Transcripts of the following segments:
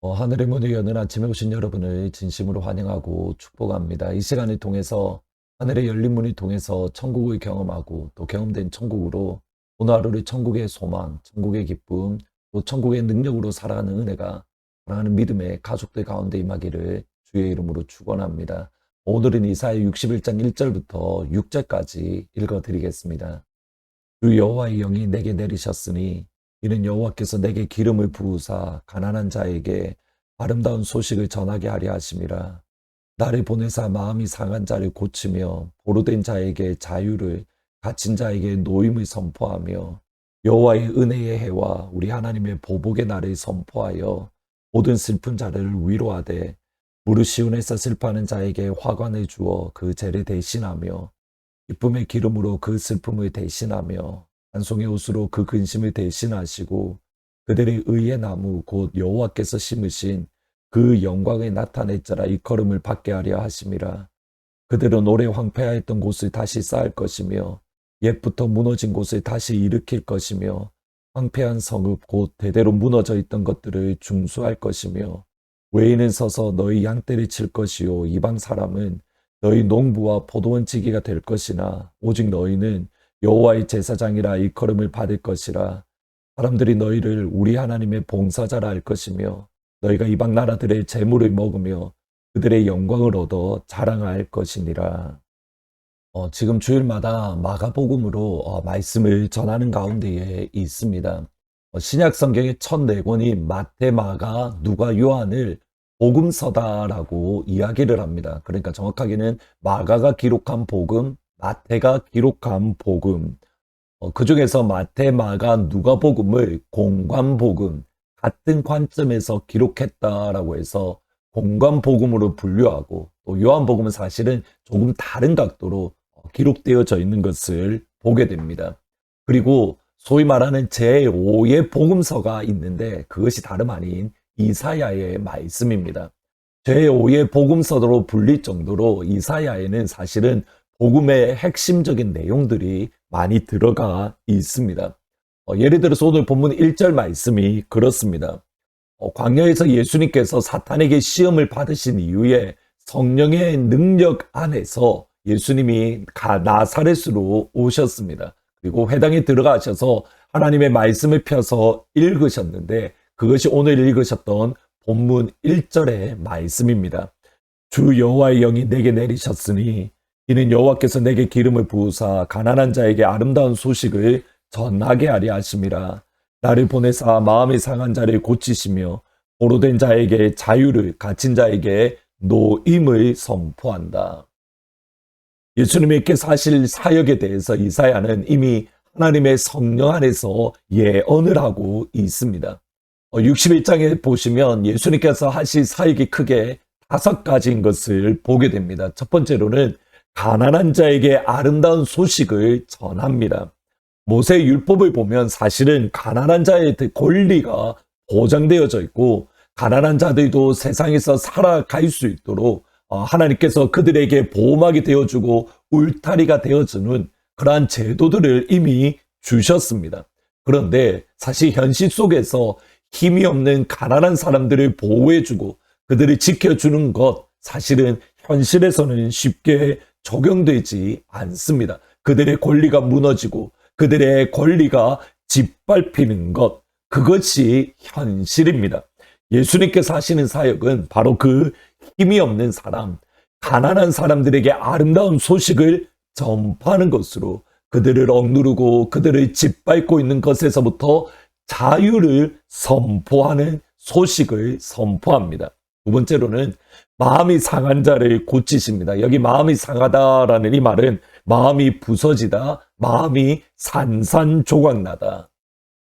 하늘의 문을 여는 아침에 오신 여러분을 진심으로 환영하고 축복합니다. 이 시간을 통해서 하늘의 열린 문을 통해서 천국을 경험하고 또 경험된 천국으로 오늘 하루를 천국의 소망, 천국의 기쁨, 또 천국의 능력으로 살아가는 은혜가 사랑하는 믿음의 가족들 가운데 임하기를 주의 이름으로 축원합니다. 오늘은 이사야 61장 1절부터 6절까지 읽어드리겠습니다. 주 여호와의 영이 내게 내리셨으니 이는 여호와께서 내게 기름을 부으사 가난한 자에게 아름다운 소식을 전하게 하려 하심이라. 나를 보내사 마음이 상한 자를 고치며 보로된 자에게 자유를, 갇힌 자에게 노임을 선포하며 여호와의 은혜의 해와 우리 하나님의 보복의 날을 선포하여 모든 슬픈 자를 위로하되 무릇 시온에서 슬퍼하는 자에게 화관을 주어 그 죄를 대신하며 기쁨의 기름으로 그 슬픔을 대신하며 한 송이 옷으로 그 근심을 대신하시고 그들의 의의 나무 곧 여호와께서 심으신 그 영광을 나타낼자라 일컬음을 받게 하려 하심이라. 그들은 오래 황폐하였던 곳을 다시 쌓을 것이며 옛부터 무너진 곳을 다시 일으킬 것이며 황폐한 성읍 곧 대대로 무너져 있던 것들을 중수할 것이며 외인은 서서 너희 양떼를 칠 것이요 이방 사람은 너희 농부와 포도원 지기가 될 것이나 오직 너희는 여호와의 제사장이라 일컬음을 받을 것이라. 사람들이 너희를 우리 하나님의 봉사자라 할 것이며 너희가 이방 나라들의 재물을 먹으며 그들의 영광을 얻어 자랑할 것이니라. 지금 주일마다 마가복음으로 말씀을 전하는 가운데에 있습니다. 신약 성경의 첫 네 권이 마태, 마가, 누가, 요한을 복음서다라고 이야기를 합니다. 그러니까 정확하게는 마가가 기록한 복음, 마태가 기록한 복음, 그 중에서 마태, 마가, 누가복음을 공관복음, 같은 관점에서 기록했다라고 해서 공관복음으로 분류하고 또 요한복음은 사실은 조금 다른 각도로 기록되어져 있는 것을 보게 됩니다. 그리고 소위 말하는 제5의 복음서가 있는데 그것이 다름 아닌 이사야의 말씀입니다. 제5의 복음서로 불릴 정도로 이사야에는 사실은 복음의 핵심적인 내용들이 많이 들어가 있습니다. 예를 들어서 오늘 본문 1절 말씀이 그렇습니다. 광야에서 예수님께서 사탄에게 시험을 받으신 이후에 성령의 능력 안에서 예수님이 나사렛으로 오셨습니다. 그리고 회당에 들어가셔서 하나님의 말씀을 펴서 읽으셨는데 그것이 오늘 읽으셨던 본문 1절의 말씀입니다. 주 여호와의 영이 내게 내리셨으니 이는 여호와께서 내게 기름을 부으사 가난한 자에게 아름다운 소식을 전하게 하려 하심이라. 나를 보내사 마음이 상한 자를 고치시며 보로된 자에게 자유를, 갇힌 자에게 노임을 선포한다. 예수님께서 하실 사역에 대해서 이사야는 이미 하나님의 성령 안에서 예언을 하고 있습니다. 61장에 보시면 예수님께서 하실 사역이 크게 5가지인 것을 보게 됩니다. 첫 번째로는 가난한 자에게 아름다운 소식을 전합니다. 모세 율법을 보면 사실은 가난한 자의 권리가 보장되어져 있고 가난한 자들도 세상에서 살아갈 수 있도록 하나님께서 그들에게 보호막이 되어주고 울타리가 되어주는 그러한 제도들을 이미 주셨습니다. 그런데 사실 현실 속에서 힘이 없는 가난한 사람들을 보호해주고 그들을 지켜주는 것 사실은 현실에서는 쉽게 적용되지 않습니다. 그들의 권리가 무너지고 그들의 권리가 짓밟히는 것, 그것이 현실입니다. 예수님께서 하시는 사역은 바로 그 힘이 없는 사람, 가난한 사람들에게 아름다운 소식을 전파하는 것으로 그들을 억누르고 그들을 짓밟고 있는 것에서부터 자유를 선포하는 소식을 선포합니다. 두 번째로는 마음이 상한 자를 고치십니다. 여기 마음이 상하다라는 이 말은 마음이 부서지다, 마음이 산산조각나다.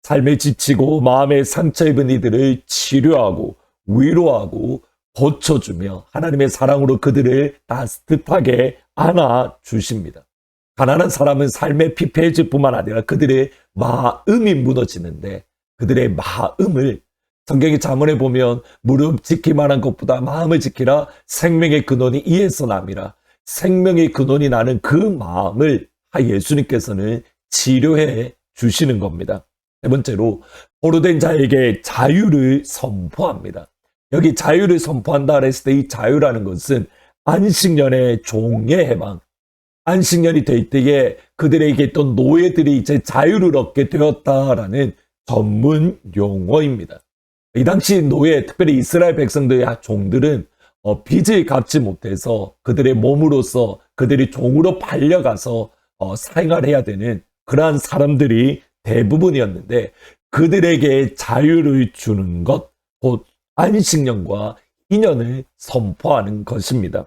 삶에 지치고 마음에 상처 입은 이들을 치료하고 위로하고 고쳐주며 하나님의 사랑으로 그들을 따뜻하게 안아주십니다. 가난한 사람은 삶의 피폐해질 뿐만 아니라 그들의 마음이 무너지는데 그들의 마음을 성경의 잠언에 보면 무릎 지키만한 것보다 마음을 지키라 생명의 근원이 이에서 남이라. 생명의 근원이 나는 그 마음을 예수님께서는 치료해 주시는 겁니다. 세 번째로 보로된 자에게 자유를 선포합니다. 여기 자유를 선포한다 그랬을 때 이 자유라는 것은 안식년의 종의 해방, 안식년이 될 때에 그들에게 있던 노예들이 이제 자유를 얻게 되었다라는 전문 용어입니다. 이 당시 노예, 특별히 이스라엘 백성들의 종들은 빚을 갚지 못해서 그들의 몸으로서 그들이 종으로 팔려가서 생활해야 되는 그러한 사람들이 대부분이었는데, 그들에게 자유를 주는 것, 곧 안식년과 인연을 선포하는 것입니다.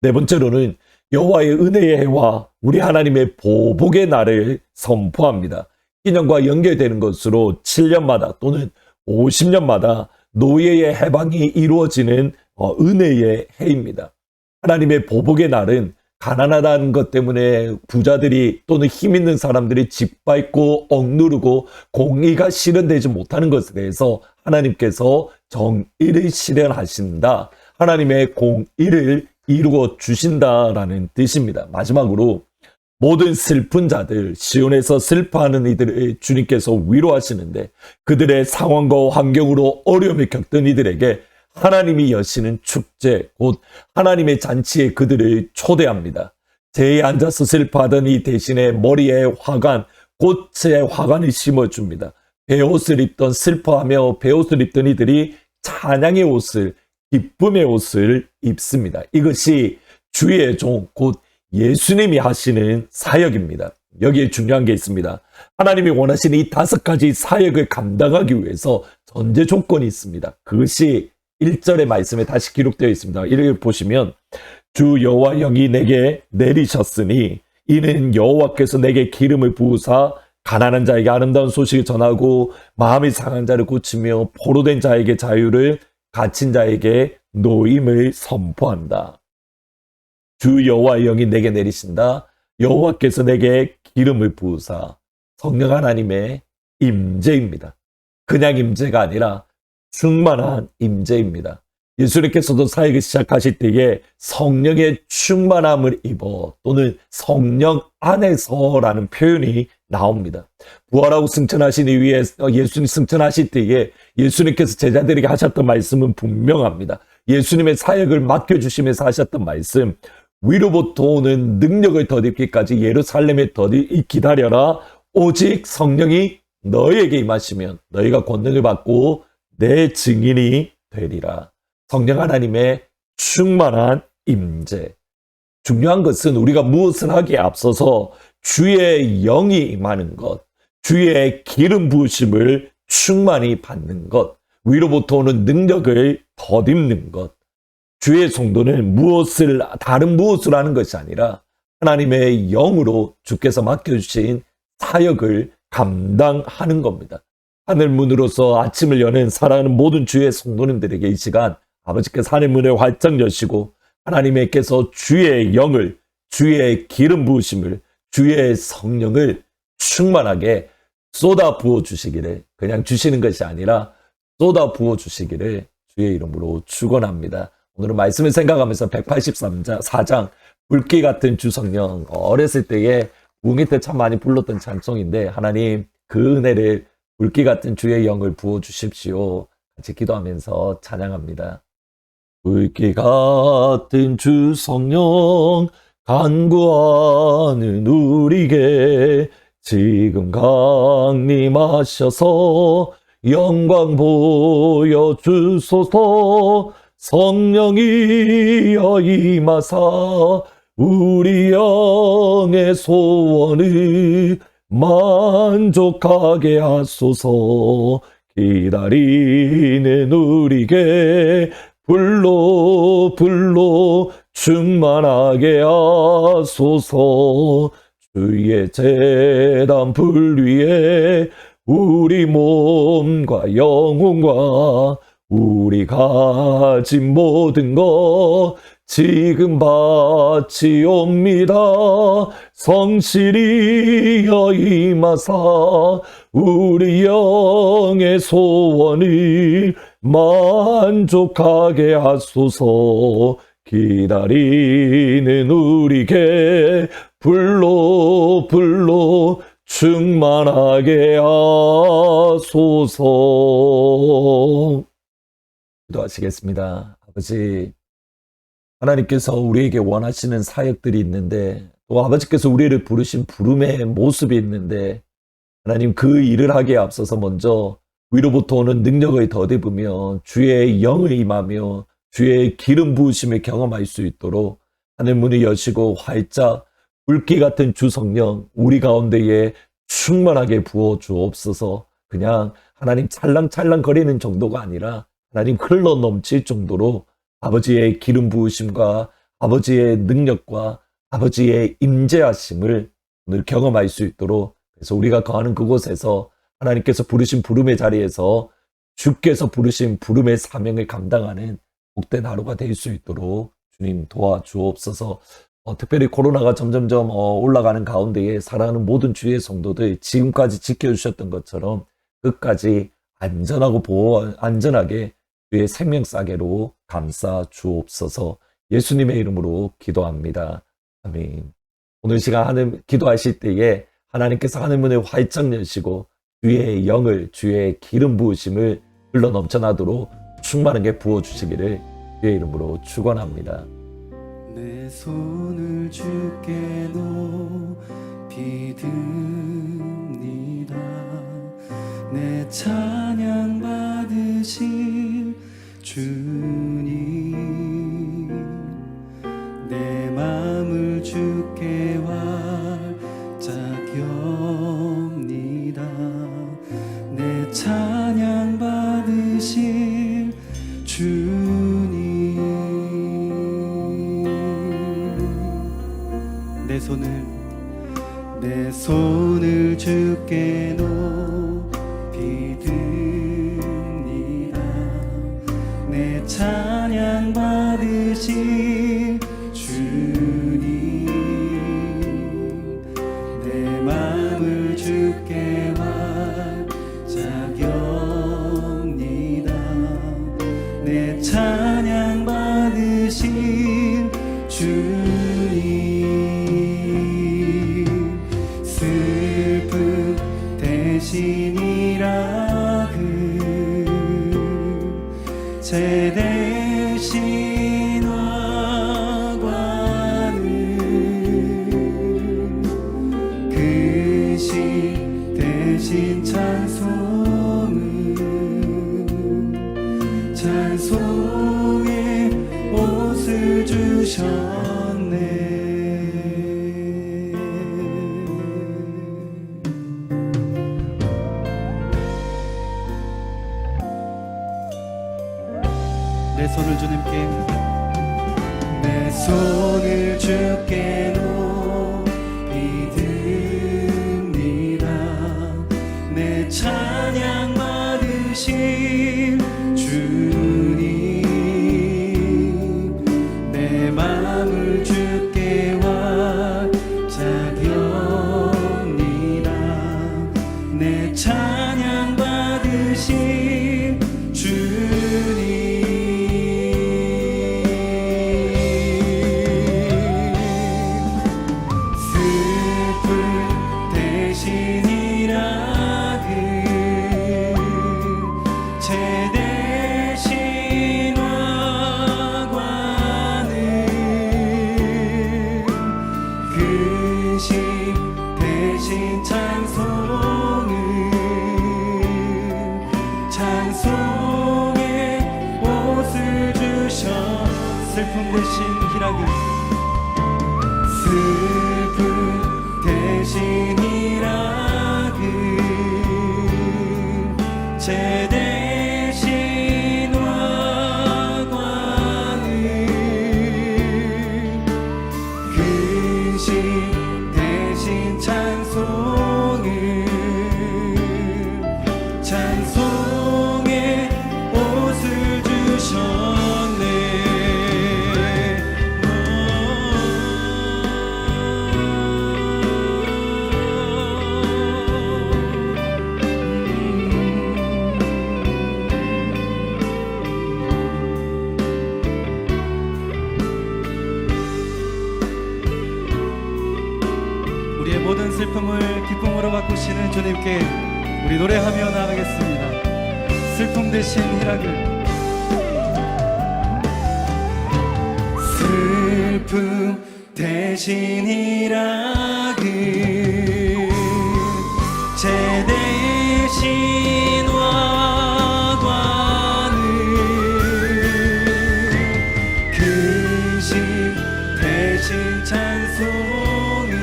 네 번째로는 여호와의 은혜의 해와 우리 하나님의 보복의 날을 선포합니다. 인연과 연결되는 것으로 7년마다 또는 50년마다 노예의 해방이 이루어지는 은혜의 해입니다. 하나님의 보복의 날은 가난하다는 것 때문에 부자들이 또는 힘 있는 사람들이 짓밟고 억누르고 공의가 실현되지 못하는 것에 대해서 하나님께서 정의를 실현하신다. 하나님의 공의를 이루어 주신다라는 뜻입니다. 마지막으로 모든 슬픈 자들, 시온에서 슬퍼하는 이들을 주님께서 위로하시는데, 그들의 상황과 환경으로 어려움을 겪던 이들에게 하나님이 여시는 축제, 곧 하나님의 잔치에 그들을 초대합니다. 제에 앉아서 슬퍼하던 이 대신에 머리에 화관, 꽃에 화관을 심어줍니다. 베옷을 입던 슬퍼하며 베옷을 입던 이들이 찬양의 옷을, 기쁨의 옷을 입습니다. 이것이 주의 종, 곧 예수님이 하시는 사역입니다. 여기에 중요한 게 있습니다. 하나님이 원하시는 이 5가지 사역을 감당하기 위해서 전제 조건이 있습니다. 그것이 1절의 말씀에 다시 기록되어 있습니다. 이를 보시면 주 여호와 영이 내게 내리셨으니 이는 여호와께서 내게 기름을 부으사 가난한 자에게 아름다운 소식을 전하고 마음이 상한 자를 고치며 포로된 자에게 자유를, 갇힌 자에게 노임을 선포한다. 주 여호와의 영이 내게 내리신다. 여호와께서 내게 기름을 부으사. 성령 하나님의 임재입니다. 그냥 임재가 아니라 충만한 임재입니다. 예수님께서도 사역을 시작하실 때에 성령의 충만함을 입어, 또는 성령 안에서라는 표현이 나옵니다. 부활하고 승천하신 이후에 예수님 승천하실 때에 예수님께서 제자들에게 하셨던 말씀은 분명합니다. 예수님의 사역을 맡겨주시면서 하셨던 말씀, 위로부터 오는 능력을 덧입기까지 예루살렘에 기다려라. 오직 성령이 너에게 임하시면 너희가 권능을 받고 내 증인이 되리라. 성령 하나님의 충만한 임재. 중요한 것은 우리가 무엇을 하기에 앞서서 주의 영이 임하는 것, 주의 기름 부으심을 충만히 받는 것, 위로부터 오는 능력을 덧입는 것. 주의 성도는 다른 무엇을 하는 것이 아니라 하나님의 영으로 주께서 맡겨주신 사역을 감당하는 겁니다. 하늘문으로서 아침을 여는 사랑하는 모든 주의 성도님들에게 이 시간 아버지께서 하늘문을 활짝 여시고 하나님께서 주의 영을, 주의 기름 부으심을, 주의 성령을 충만하게 쏟아 부어 주시기를, 그냥 주시는 것이 아니라 쏟아 부어 주시기를 주의 이름으로 축원합니다. 오늘은 말씀을 생각하면서 184장 불길 같은 주 성령, 어렸을 때에 웅이 때 참 많이 불렀던 찬송인데, 하나님 그 은혜를 불길 같은 주의 영을 부어 주십시오. 같이 기도하면서 찬양합니다. 불길 같은 주 성령 간구하는 우리에게 지금 강림하셔서 영광 보여주소서. 성령이여 임하사 우리 영의 소원을 만족하게 하소서. 기다리는 우리에게 불로 충만하게 하소서. 주의 제단 불 위에 우리 몸과 영혼과 우리 가진 모든 것 지금 바치옵니다. 성실이여 임하사 우리 영의 소원을 만족하게 하소서. 기다리는 우리에게 불로 충만하게 하소서. 기도하시겠습니다. 아버지, 하나님께서 우리에게 원하시는 사역들이 있는데 또 아버지께서 우리를 부르신 부름의 모습이 있는데 하나님 그 일을 하기에 앞서서 먼저 위로부터 오는 능력의 덧입으며 주의 영을 임하며 주의 기름 부으심을 경험할 수 있도록 하늘 문이 여시고 활짝 불기 같은 주 성령 우리 가운데에 충만하게 부어 주옵소서. 그냥 하나님 찰랑찰랑 거리는 정도가 아니라 하나님 흘러 넘칠 정도로 아버지의 기름 부으심과 아버지의 능력과 아버지의 임재하심을 오늘 경험할 수 있도록, 그래서 우리가 거하는 그곳에서 하나님께서 부르신 부름의 자리에서 주께서 부르신 부름의 사명을 감당하는 복된 하루가 될 수 있도록 주님 도와주옵소서. 특별히 코로나가 점점점 올라가는 가운데에 사랑하는 모든 주의 성도들 지금까지 지켜주셨던 것처럼 끝까지 안전하게 주의 생명싸개로 감싸 주옵소서. 예수님의 이름으로 기도합니다. 아멘. 오늘 시간 기도하실 때에 하나님께서 하늘문을 활짝 여시고 주의 영을, 주의 기름 부으심을 흘러 넘쳐나도록 충만하게 부어주시기를 주의 이름으로 축원합니다. 내 손을 주께 높이 듭니다. 내 찬양 받으실 주님, 내 마음을 주께 활짝 엽니다. 내 찬양 받으실 주님, 내 손을 주께 높이 듭니다. 내 찬양 받으실 주님, 내 마음을 주께 활짝 엽니다. 내 찬양 받으실 주님, 슬픔 대신이라 제 대신 화관을 그 신 대신 찬송의 옷을 주셨네. 내 손을 주님께, 내 손을 주께 높이 듭니다. 내 찬양 받으실 주님, 내 마음을 주께 활짝 엽니다. 내 찬양 받으실 주님, 슬픔 대신 희락을, 슬픔 대신 희락을 제 대신 화관을 근심 대신 찬송의 옷을 주셨네. 우리의 모든 슬픔을 기쁨으로 바꾸시는 주님께 우리 노래하며 나아가겠습니다. 슬픔 대신 희락을 슬픔 대신이라 그 제대신 와관을 근심 대신 찬송의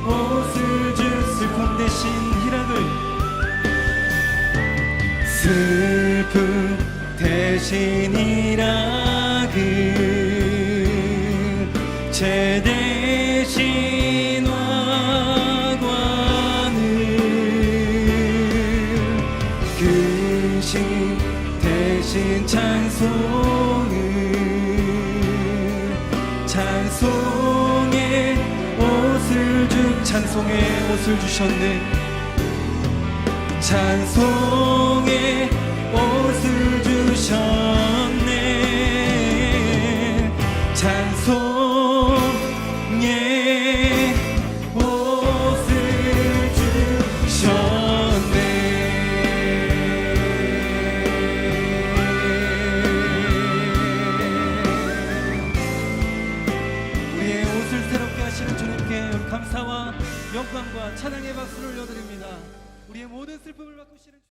옷을 줄 슬픔 대신 희락을 슬픔 대신이라 그 제대신 와관을 근심 대신 찬송의 옷을 주셨네. 찬송의 옷을 주셨네. 찬송의 옷을 주셨네. 우리의 옷을 새롭게 하시는 주님께 감사와 영광과 찬양의 박수를 올려드립니다. 우리의 모든 슬픔을 바꾸시는